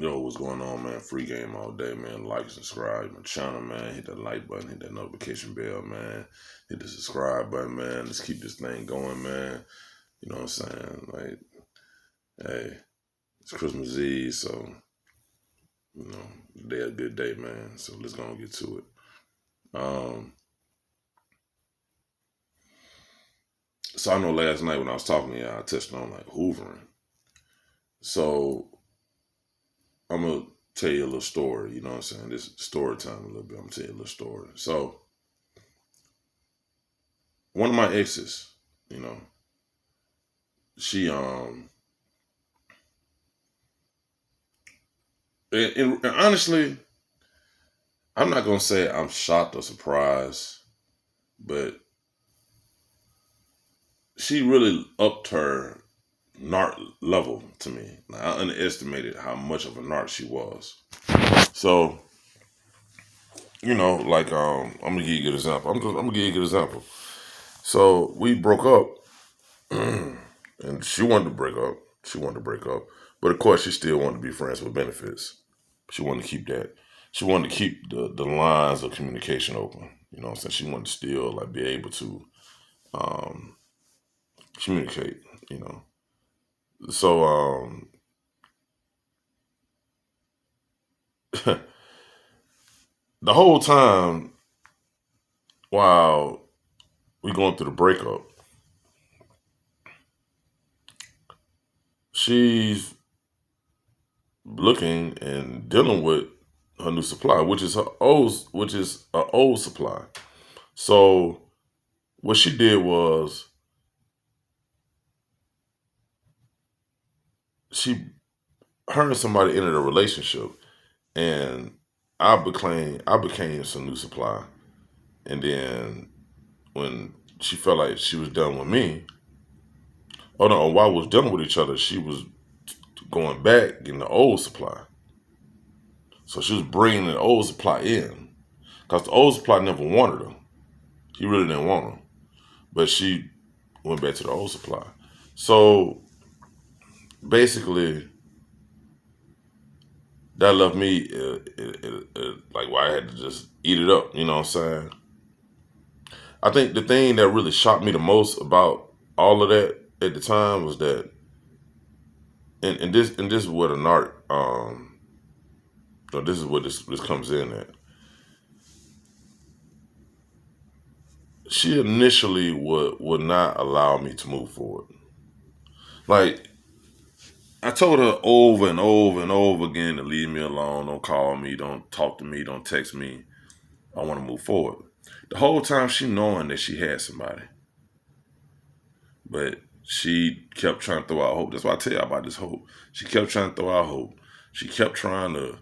Yo, what's going on, man? Free game all day, man. Like, subscribe my channel, man. Hit that like button, hit that notification bell, man. Hit the subscribe button, man. Let's keep this thing going, man. You know what I'm saying? Like, hey, it's Christmas Eve, so, you know, today a good day, man. So let's go and get to it. So I know last night when I was talking to you, I touched on like hoovering. So I'm gonna tell you a little story, you know what I'm saying? This story time a little bit. I'm gonna tell you a little story. So one of my exes, you know, she and honestly, I'm not gonna say I'm shocked or surprised, but she really upped her narc level to me. Like, I underestimated how much of a narc she was. So, you know, like I'm gonna give you a good example. I'm gonna give you a good example. So we broke up, and she wanted to break up. She wanted to break up, but of course, she still wanted to be friends with benefits. She wanted to keep that. She wanted to keep the lines of communication open. You know what I'm saying? She wanted to still like be able to um, communicate. You know, so the whole time while we going through the breakup, she's looking and dealing with her new supply, which is an old supply. So what she did was her and somebody entered a relationship, and I became some new supply. And then when she felt like she was done with me, oh no, while we was done with each other, she was going back getting the old supply. So she was bringing the old supply in because the old supply never wanted her. He really didn't want her, but she went back to the old supply. So basically, that left me like why I had to just eat it up. You know what I'm saying? I think the thing that really shocked me the most about all of that at the time was that, and this is where the narc, this is where this comes in at. She initially would not allow me to move forward. Like I told her over and over and over again to leave me alone, don't call me, don't talk to me, don't text me. I want to move forward. The whole time she knowing that she had somebody, but she kept trying to throw out hope. That's why I tell you about this hope. She kept trying to throw out hope. She kept trying to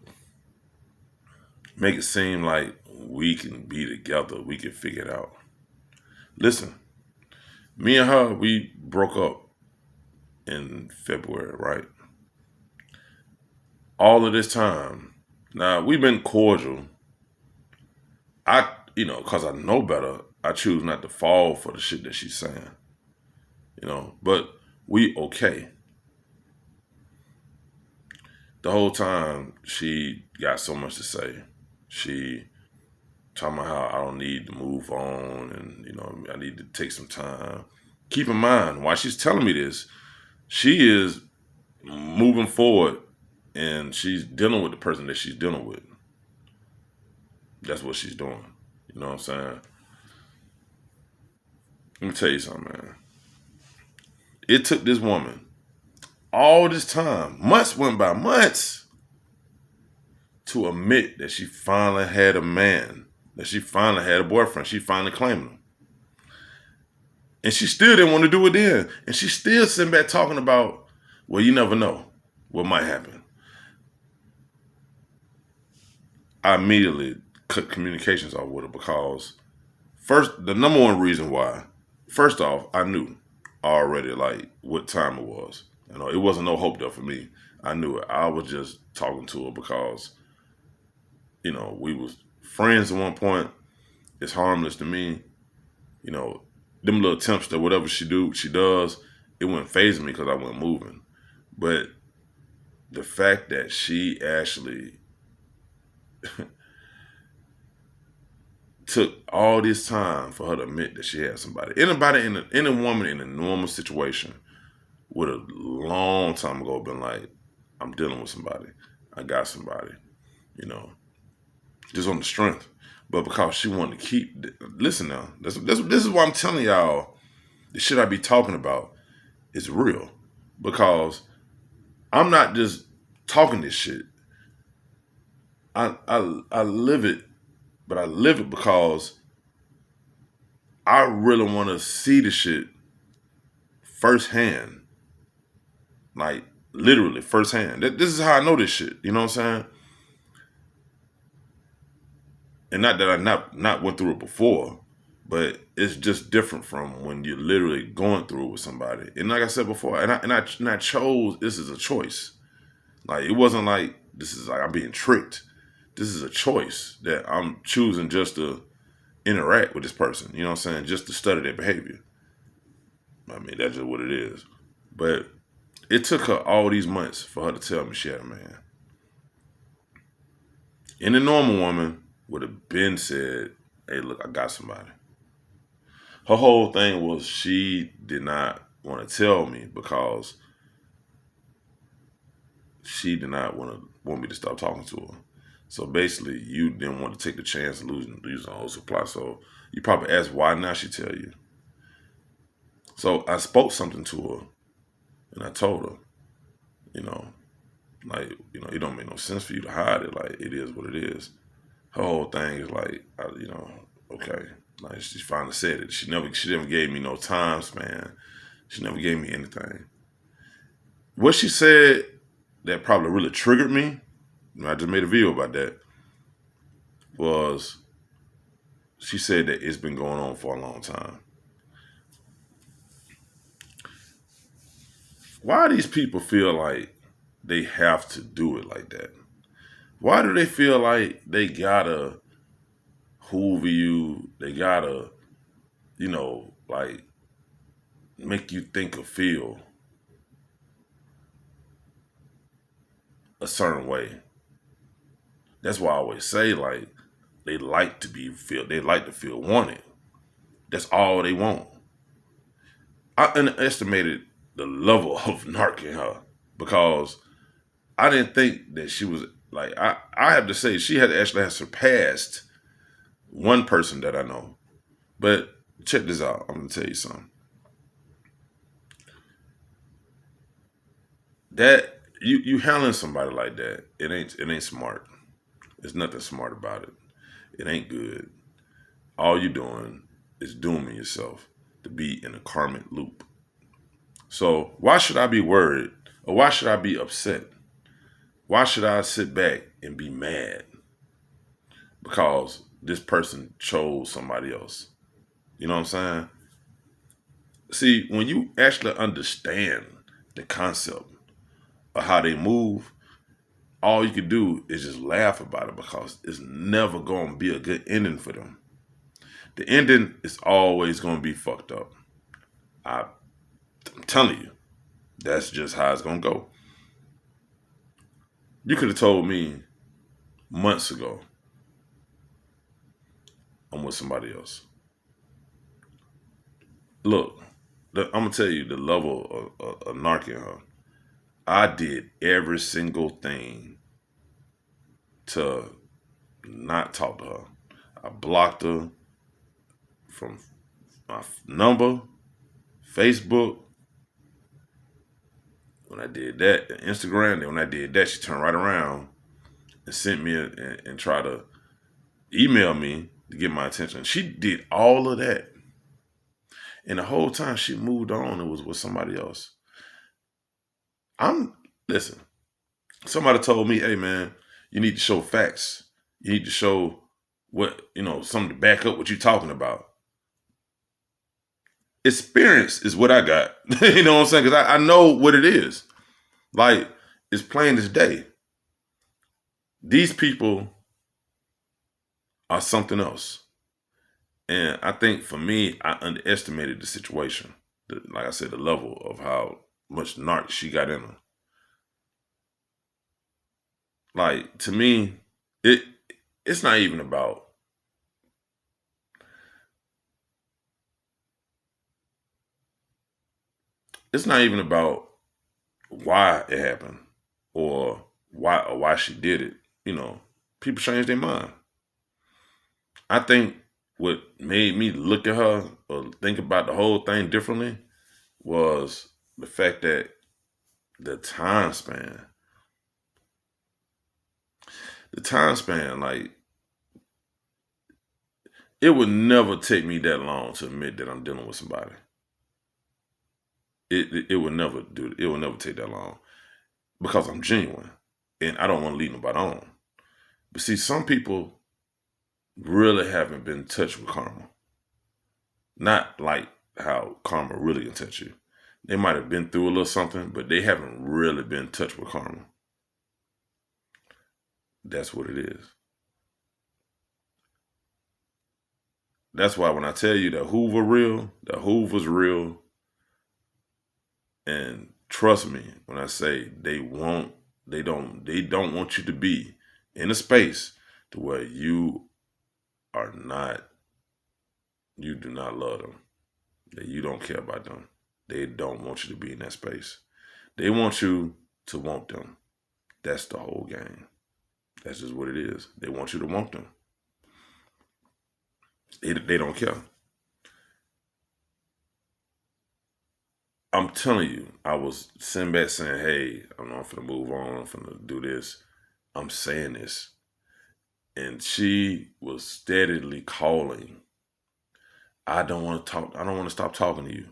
make it seem like we can be together. We can figure it out. Listen, me and her, we broke up in February, right? All of this time, now we've been cordial. Cause I know better, I choose not to fall for the shit that she's saying. But we okay. The whole time she got so much to say. She talking about how I don't need to move on, and I need to take some time. Keep in mind, while she's telling me this, she is moving forward and she's dealing with the person that she's dealing with. That's what she's doing. You know what I'm saying? Let me tell you something, man. It took this woman all this time, months went by, months, to admit that she finally had a man, that she finally had a boyfriend. She finally claimed him. And she still didn't want to do it then. And she's still sitting back talking about, well, you never know what might happen. I immediately cut communications off with her because the number one reason why, first off, I knew already like what time it was. It wasn't no hope there for me. I knew it. I was just talking to her because, we was friends at one point. It's harmless to me. Them little attempts that whatever she does, it wouldn't faze me because I wasn't moving. But the fact that she actually took all this time for her to admit that she had somebody. Any woman in a normal situation would have long time ago been like, I'm dealing with somebody. I got somebody, you know, just on the strength. But because she wanted to keep, listen now, this is why I'm telling y'all, the shit I be talking about is real. Because I'm not just talking this shit. I live it, but I live it because I really want to see the shit firsthand. Like, literally firsthand. This is how I know this shit. You know what I'm saying? And not that I not went through it before, but it's just different from when you're literally going through it with somebody. And like I said before, and I chose, this is a choice. Like, it wasn't like this is like I'm being tricked. This is a choice that I'm choosing just to interact with this person. You know what I'm saying? Just to study their behavior. I mean, that's just what it is. But it took her all these months for her to tell me she had a man. And a normal woman would have been said, hey, look, I got somebody. Her whole thing was she did not want to tell me because she did not want me to stop talking to her. So basically, you didn't want to take the chance of losing the whole supply. So you probably asked why now she tell you. So I spoke something to her, and I told her, you know, like, it don't make no sense for you to hide it. Like, it is what it is. Her whole thing is like, okay. Like, she finally said it. She never gave me no time span. She never gave me anything. What she said that probably really triggered me, and I just made a video about that, was she said that it's been going on for a long time. Why do these people feel like they have to do it like that? Why do they feel like they gotta hoover you? They gotta, like, make you think or feel a certain way? That's why I always say, like, they like to feel wanted. That's all they want. I underestimated the level of narc in her because I didn't think that she was like, I have to say she had actually has surpassed one person that I know. But check this out. I'm gonna tell you something. That you handling somebody like that, it ain't smart. There's nothing smart about it. It ain't good. All you doing is dooming yourself to be in a karmic loop. So why should I be worried or why should I be upset? Why should I sit back and be mad because this person chose somebody else? You know what I'm saying? See, when you actually understand the concept of how they move, all you can do is just laugh about it because it's never going to be a good ending for them. The ending is always going to be fucked up. I'm telling you, that's just how it's going to go. You could have told me months ago I'm with somebody else. Look, I'm going to tell you the level of narc in her. I did every single thing to not talk to her. I blocked her from my number, Facebook. When I did that, Instagram, then when I did that, she turned right around and sent me and tried to email me to get my attention. She did all of that. And the whole time she moved on, it was with somebody else. Listen, somebody told me, hey man, you need to show facts. You need to show something to back up what you're talking about. Experience is what I got. You know what I'm saying? Because I know what it is. Like, it's plain as day. These people are something else. And I think for me, I underestimated the situation. Like I said, the level of how much narc she got in her. like, to me, it's not even about, it's not even about why it happened or why she did it. You know, people change their mind. I think what made me look at her or think about the whole thing differently was the fact that the time span, like, it would never take me that long to admit that I'm dealing with somebody. It would never do. It would never take that long because I'm genuine and I don't want to lead nobody on. But see, some people really haven't been touched with karma. Not like how karma really can touch you. They might have been through a little something, but they haven't really been touched with karma. That's what it is. That's why when I tell you that the Hoover's real, and trust me when I say they don't want you to be in a space to where are not, you do not love them, that you don't care about them. They don't want you to be in that space. They want you to want them. That's the whole game. That's just what it is. They want you to want them. They don't care. I'm telling you, I was sitting back saying, hey, I'm finna move on, I'm finna do this. I'm saying this. And she was steadily calling. I don't want to talk. I don't want to stop talking to you.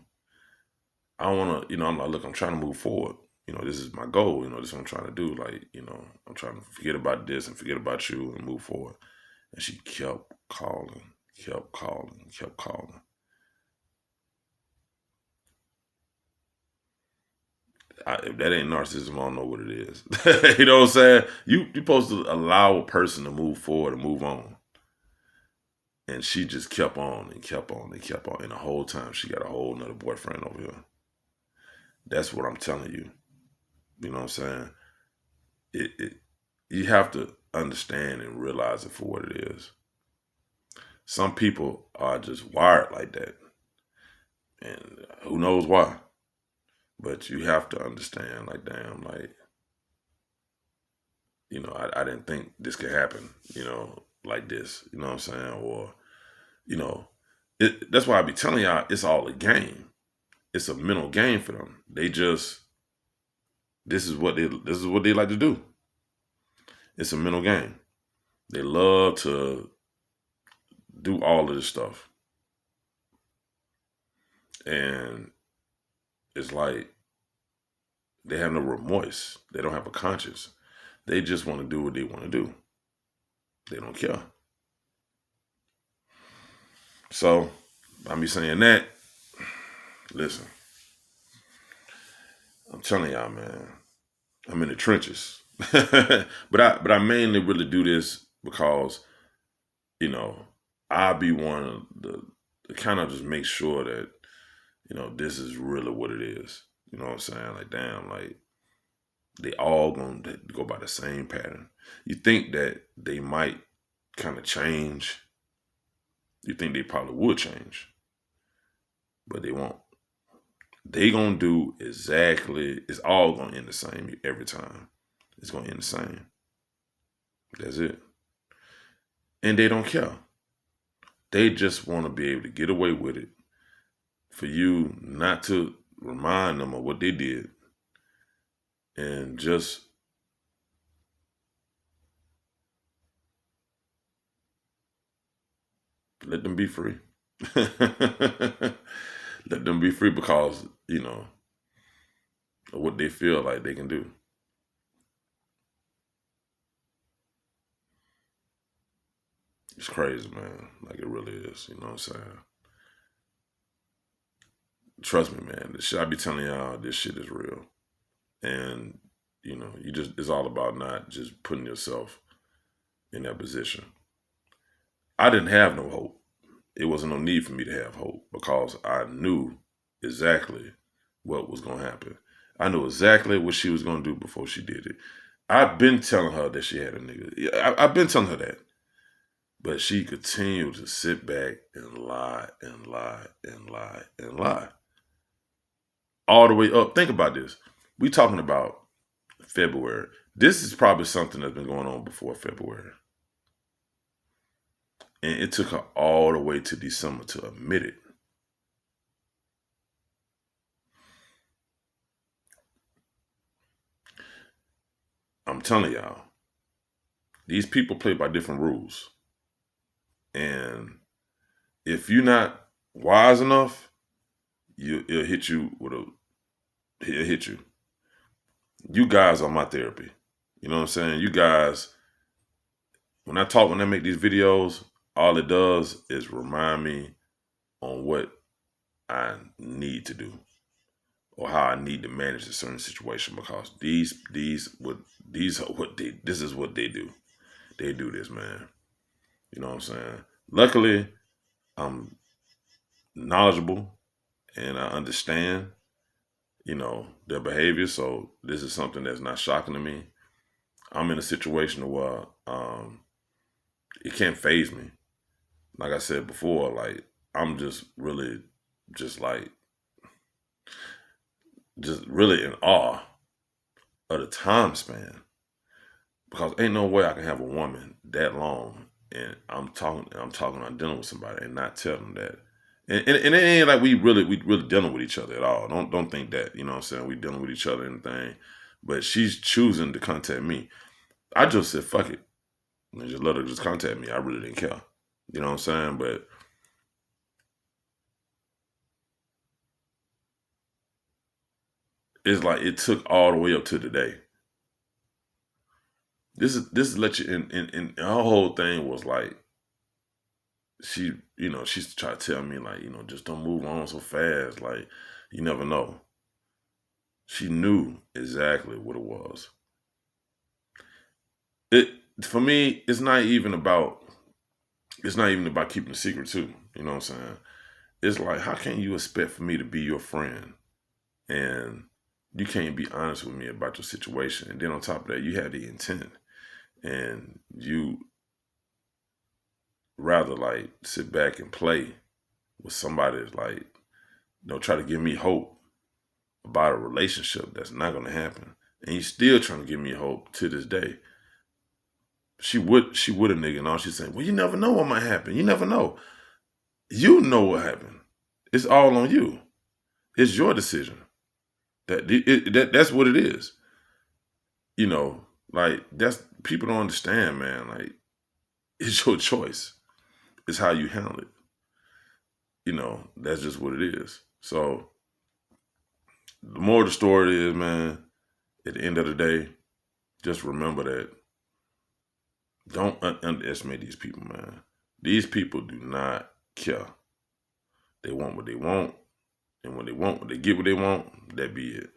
I don't want to, I'm like, look, I'm trying to move forward. This is my goal. This is what I'm trying to do. Like, I'm trying to forget about this and forget about you and move forward. And she kept calling, kept calling, kept calling. If that ain't narcissism, I don't know what it is. You know what I'm saying? You're supposed to allow a person to move forward and move on. And she just kept on and kept on and kept on. And the whole time she got a whole nother boyfriend over here. That's what I'm telling you. You know what I'm saying? You have to understand and realize it for what it is. Some people are just wired like that. And who knows why? But you have to understand, like, damn, like, I didn't think this could happen, like this, you know what I'm saying? Or, that's why I be telling y'all it's all a game. It's a mental game for them. They just, this is what they like to do. It's a mental game. They love to do all of this stuff. And it's like they have no remorse. They don't have a conscience. They just want to do what they want to do. They don't care. So, by me saying that, listen, I'm telling y'all, man, I'm in the trenches. but I mainly really do this because, I'll be one to kind of just make sure that, this is really what it is. You know what I'm saying? Like, damn, like, they all going to go by the same pattern. You think that they might kind of change. You think they probably would change. But they won't. They going to do exactly, it's all going to end the same every time. It's going to end the same. That's it. And they don't care. They just want to be able to get away with it. For you not to remind them of what they did. And just let them be free. Let them be free because, of what they feel like they can do. It's crazy, man. Like, it really is. You know what I'm saying? Trust me, man. The shit I be telling y'all, this shit is real. And, it's all about not just putting yourself in that position. I didn't have no hope. It wasn't no need for me to have hope because I knew exactly what was going to happen. I knew exactly what she was going to do before she did it. I've been telling her that she had a nigga. I've been telling her that. But she continued to sit back and lie and lie and lie and lie. All the way up. Think about this. We talking about February. This is probably something that's been going on before February. And it took her all the way to December to admit it. I'm telling y'all, these people play by different rules. And if you're not wise enough, it'll hit you with it'll hit you. You guys are my therapy. You know what I'm saying? You guys, when I make these videos, all it does is remind me on what I need to do or how I need to manage a certain situation, because this is what they do. They do this, man. You know what I'm saying? Luckily, I'm knowledgeable and I understand, their behavior. So this is something that's not shocking to me. I'm in a situation where it can't phase me. Like I said before, like I'm just really just really in awe of the time span, because ain't no way I can have a woman that long and I'm dealing with somebody and not tell them that. And it ain't like we really dealing with each other at all. Don't think that, you know what I'm saying, we dealing with each other and anything. But she's choosing to contact me. I just said fuck it. And just let her just contact me. I really didn't care. You know what I'm saying? But it's like it took all the way up to today. This is let you in, and her whole thing was like she's trying to tell me like, just don't move on so fast. Like, you never know. She knew exactly what it was. It for me, it's not even about keeping a secret too. You know what I'm saying? It's like, how can you expect for me to be your friend and you can't be honest with me about your situation? And then on top of that, you have the intent and you rather like sit back and play with somebody that's like, try to give me hope about a relationship that's not going to happen. And you still trying to give me hope to this day. She would a nigga, and all she's saying, well, you never know what might happen. You never know. You know what happened. It's all on you. It's your decision. That's what it is. Like that's, people don't understand, man. Like, it's your choice. It's how you handle it. That's just what it is. So the more the story is, man, at the end of the day, just remember that don't underestimate these people, man. These people do not care. They want what they want. And when they get what they want, that be it.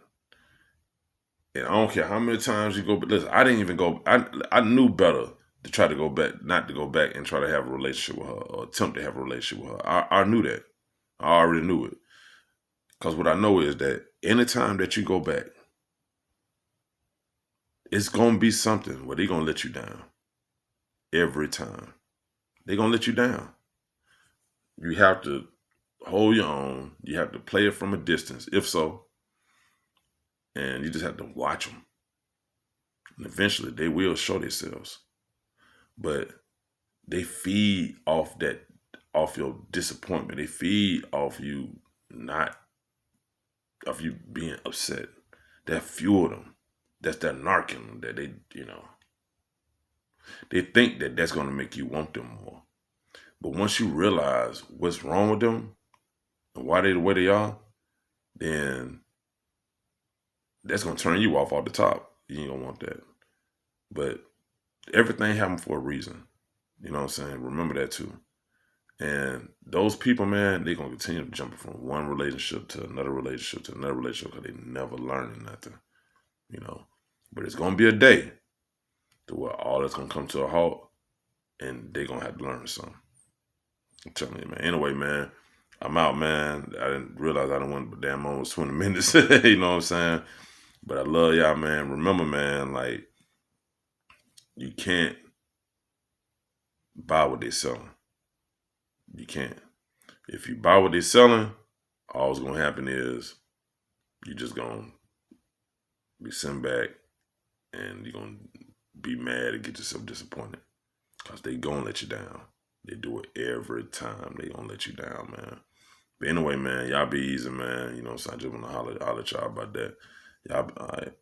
And I don't care how many times you go, but listen, I didn't even go, I knew better to try to go back, not to go back and try to have a relationship with her or attempt to have a relationship with her. I knew that. I already knew it. Because what I know is that anytime that you go back, it's going to be something where they're going to let you down. Every time. They're going to let you down. You have to hold your own. You have to play it from a distance, if so. And you just have to watch them. And eventually they will show themselves. But they feed off your disappointment. They feed off you being upset. That fuel them. That's that narking that they think that that's going to make you want them more. But once you realize what's wrong with them and why they the way they are, then that's going to turn you off the top. You ain't going to want that. But everything happened for a reason. You know what I'm saying? Remember that too. And those people, man, they're going to continue jumping from one relationship to another relationship to another relationship because they never learning nothing. But it's going to be a day to where all that's going to come to a halt and they're going to have to learn something. I'm telling you, man. Anyway, man, I'm out, man. I didn't realize I didn't went damn almost 20 minutes. You know what I'm saying? But I love y'all, man. Remember, man, like, you can't buy what they're selling. You can't. If you buy what they're selling, all's gonna happen is you're just gonna be sent back and you're gonna be mad and get yourself disappointed. Cause they gonna let you down. They do it every time. They gonna let you down, man. But anyway, man, y'all be easy, man. You know what I'm saying? I just wanna holler at y'all about that. Y'all, all right.